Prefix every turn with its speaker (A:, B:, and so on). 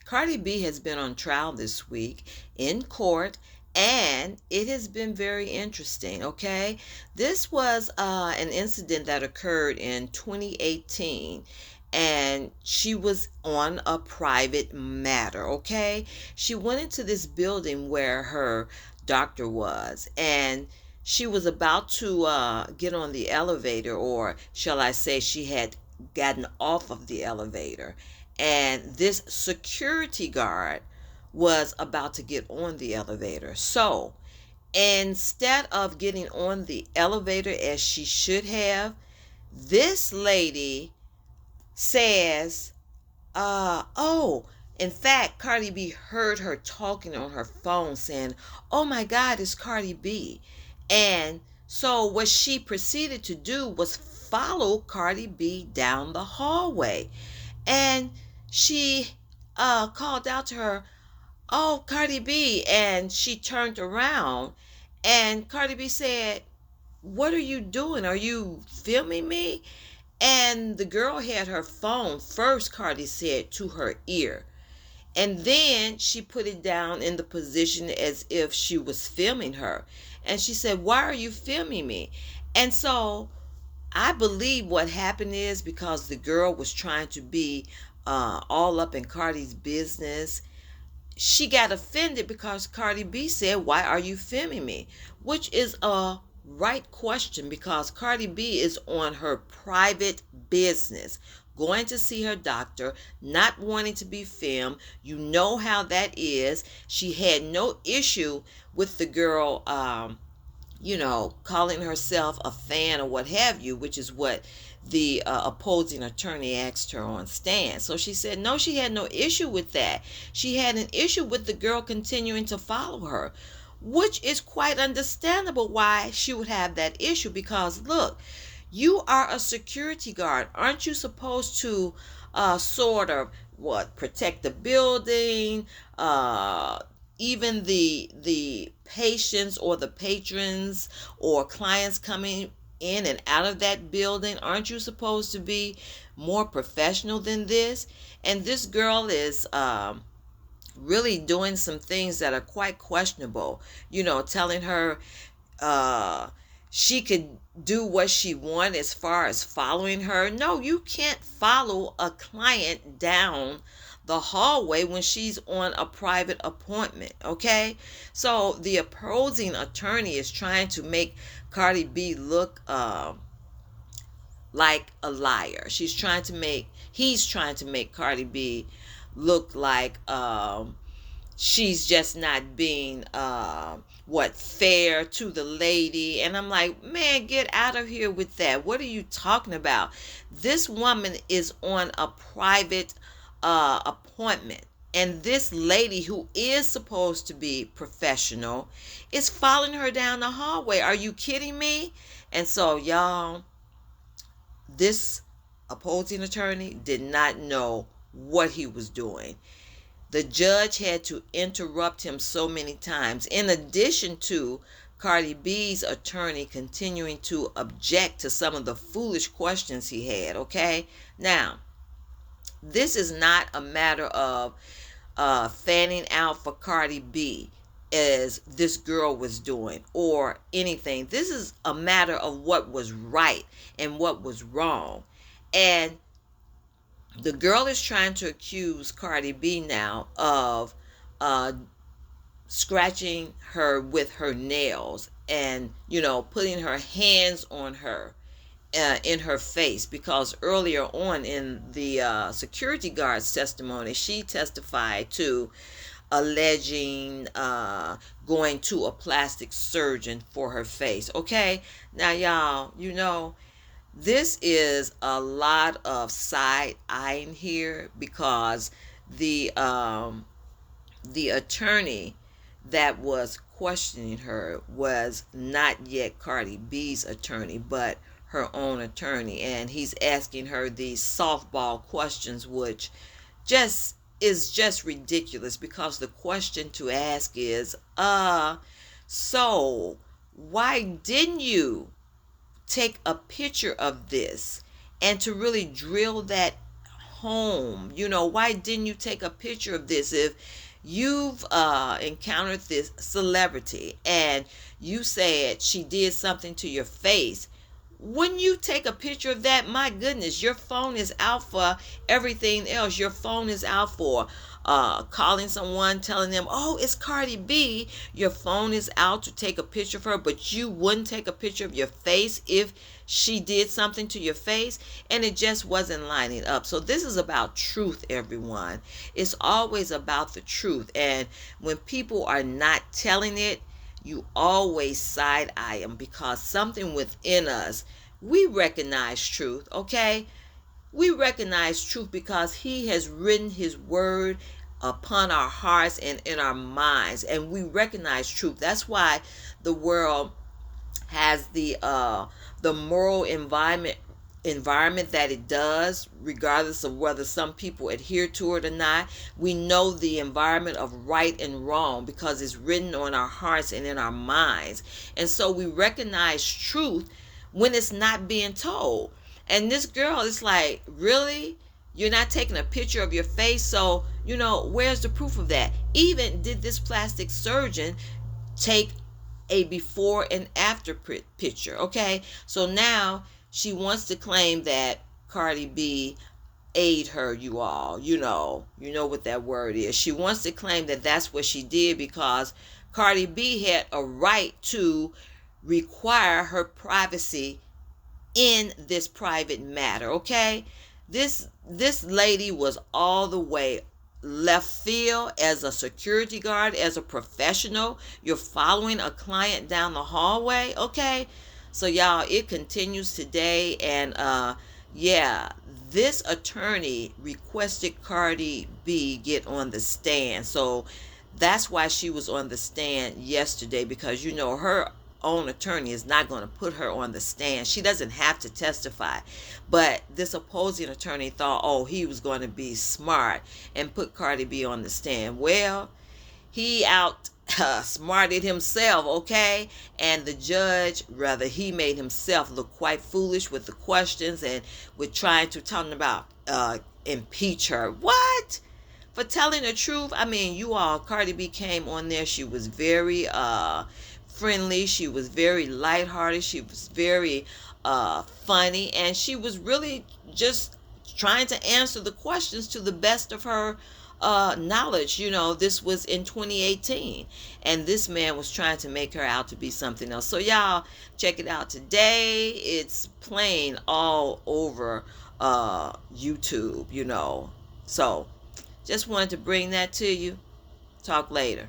A: Cardi B has been on trial this week in court, and it has been very interesting. Okay, this was an incident that occurred in 2018, and she was on a private matter. Okay, she went into this building where her doctor was, and she was about to get on the elevator, or shall I say, she had gotten off of the elevator, and this security guard was about to get on the elevator. So instead of getting on the elevator as she should have, this lady says, oh, in fact, Cardi B heard her talking on her phone saying, oh my God, it's Cardi B. And so what she proceeded to do was follow Cardi B down the hallway. And she called out to her, oh, Cardi B. And she turned around, and Cardi B said, what are you doing? Are you filming me? And the girl had her phone first, Cardi said, to her ear. And then she put it down in the position as if she was filming her. And she said, why are you filming me? And so I believe what happened is because the girl was trying to be all up in Cardi's business. She got offended because Cardi B said, why are you filming me? Which is a right question, because Cardi B is on her private business, going to see her doctor, not wanting to be filmed. You know how that is. She had no issue with the girl calling herself a fan or what have you, which is what the opposing attorney asked her on stand. So she said no, she had no issue with that. She had an issue with the girl continuing to follow her, which is quite understandable why she would have that issue, because look, you are a security guard. Aren't you supposed to sort of protect the building, even the patients or the patrons or clients coming in and out of that building? Aren't you supposed to be more professional than this? And this girl is really doing some things that are quite questionable, telling her she could do what she wants as far as following her. No, you can't follow a client down the hallway when she's on a private appointment. Okay, so the opposing attorney is trying to make Cardi B look like a liar. He's trying to make Cardi B look like she's just not being fair to the lady. And I'm like, man, get out of here with that. What are you talking about? This woman is on a private appointment, and this lady, who is supposed to be professional, is following her down the hallway. Are you kidding me? And so, y'all, this opposing attorney did not know what he was doing. The judge had to interrupt him so many times, in addition to Cardi B's attorney continuing to object to some of the foolish questions he had. Okay, now this is not a matter of fanning out for Cardi B as this girl was doing or anything. This is a matter of what was right and what was wrong. And the girl is trying to accuse Cardi B now of scratching her with her nails and, putting her hands on her in her face, because earlier on in the security guard's testimony, she testified to alleging going to a plastic surgeon for her face. Okay, now y'all, this is a lot of side eyeing here, because the attorney that was questioning her was not yet Cardi B's attorney, but her own attorney, and he's asking her these softball questions, which is just ridiculous, because the question to ask is, so why didn't you take a picture of this, and to really drill that home? Why didn't you take a picture of this? If you've encountered this celebrity and you said she did something to your face, when you take a picture of that, my goodness, your phone is out for everything else. Your phone is out for calling someone, telling them, oh, it's Cardi B. Your phone is out to take a picture of her, but you wouldn't take a picture of your face if she did something to your face, and it just wasn't lining up. So this is about truth, everyone. It's always about the truth, and when people are not telling it, you always side eye them, because something within us, we recognize truth, okay? We recognize truth because he has written his word upon our hearts and in our minds, and we recognize truth. That's why the world has the moral environment that it does, regardless of whether some people adhere to it or not. We know the environment of right and wrong because it's written on our hearts and in our minds. And so we recognize truth when it's not being told. And this girl is like, really? You're not taking a picture of your face? So, where's the proof of that? Even did this plastic surgeon take a before and after picture? Okay, so now she wants to claim that Cardi B aid her, you all. You know what that word is. She wants to claim that that's what she did because Cardi B had a right to require her privacy in this private matter, okay? This lady was all the way left field as a security guard, as a professional. You're following a client down the hallway, okay? So y'all, it continues today, and yeah, this attorney requested Cardi B get on the stand. So that's why she was on the stand yesterday, because her own attorney is not going to put her on the stand. She doesn't have to testify. But this opposing attorney thought, oh, he was going to be smart and put Cardi B on the stand. Well, he smarted himself, okay? And the judge, rather, he made himself look quite foolish with the questions and with trying to talk about impeach her. What? For telling the truth? I mean, you all, Cardi B came on there. She was very friendly. She was very lighthearted. She was very funny. And she was really just trying to answer the questions to the best of her knowledge. This was in 2018, and this man was trying to make her out to be something else. So y'all, check it out today. It's playing all over YouTube. So just wanted to bring that to you. Talk later.